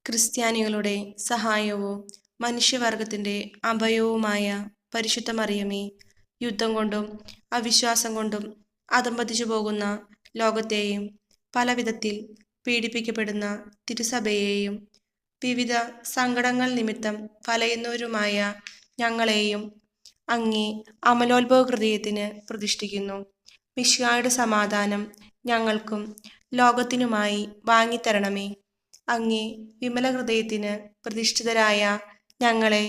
ക്രിസ്ത്യാനികളുടെ സഹായവും മനുഷ്യവർഗത്തിൻ്റെ അഭയവുമായ പരിശുദ്ധ മറിയമേ, യുദ്ധം കൊണ്ടും അവിശ്വാസം കൊണ്ടും അധംപതിച്ചു പോകുന്ന ലോകത്തെയും പലവിധത്തിൽ പീഡിപ്പിക്കപ്പെടുന്ന തിരുസഭയെയും വിവിധ സങ്കടങ്ങൾ നിമിത്തം വലയുന്നവരുമായ ഞങ്ങളെയും അങ്ങേ അമലോത്ഭവ ഹൃദയത്തിന് പ്രതിഷ്ഠിക്കുന്നു. മിശിഹായുടെ സമാധാനം ഞങ്ങൾക്കും ലോകത്തിനുമായി വാങ്ങിത്തരണമേ. അങ്ങേ വിമല ഹൃദയത്തിന് പ്രതിഷ്ഠിതരായ ഞങ്ങളെ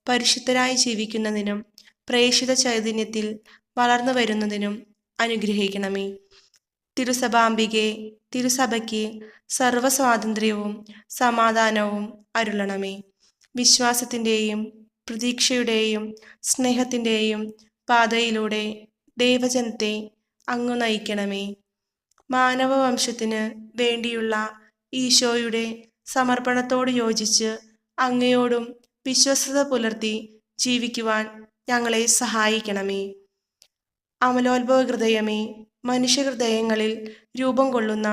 പരിശുദ്ധരായി ജീവിക്കുന്നതിനും പ്രേക്ഷിത ചൈതന്യത്തിൽ വളർന്നു വരുന്നതിനും അനുഗ്രഹിക്കണമേ. തിരുസഭാംബികെ, തിരുസഭയ്ക്ക് സർവ്വസ്വാതന്ത്ര്യവും സമാധാനവും അരുളണമേ. വിശ്വാസത്തിൻ്റെയും പ്രതീക്ഷയുടെയും സ്നേഹത്തിൻ്റെയും പാതയിലൂടെ ദൈവജനത്തെ അങ്ങു നയിക്കണമേ. മാനവവംശത്തിന് വേണ്ടിയുള്ള ഈശോയുടെ സമർപ്പണത്തോട് യോജിച്ച് അങ്ങയോടും വിശ്വസ്തത പുലർത്തി ജീവിക്കുവാൻ ഞങ്ങളെ സഹായിക്കണമേ. അമലോത്ഭവ ഹൃദയമേ, മനുഷ്യഹൃദയങ്ങളിൽ രൂപം കൊള്ളുന്ന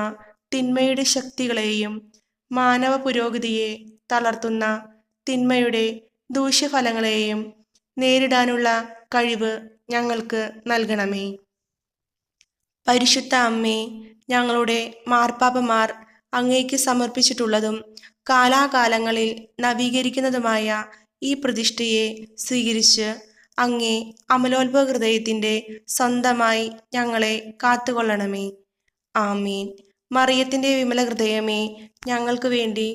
തിന്മയുടെ ശക്തികളെയും മാനവ പുരോഗതിയെ തളർത്തുന്ന തിന്മയുടെ ദൂഷ്യഫലങ്ങളെയും നേരിടാനുള്ള കഴിവ് ഞങ്ങൾക്ക് നൽകണമേ. പരിശുദ്ധ അമ്മേ, ഞങ്ങളുടെ മാർപ്പാപ്പമാർ അങ്ങേക്ക് സമർപ്പിച്ചിട്ടുള്ളതും കാലാകാലങ്ങളിൽ നവീകരിക്കുന്നതുമായ ഈ പ്രതിഷ്ഠയെ സ്വീകരിച്ച് അങ്ങേ അമലോത്ഭവ ഹൃദയത്തിൻ്റെ സ്വന്തമായി ഞങ്ങളെ കാത്തുകൊള്ളണമേ. ആമീൻ. മറിയത്തിൻ്റെ വിമല ഹൃദയമേ, ഞങ്ങൾക്ക് വേണ്ടി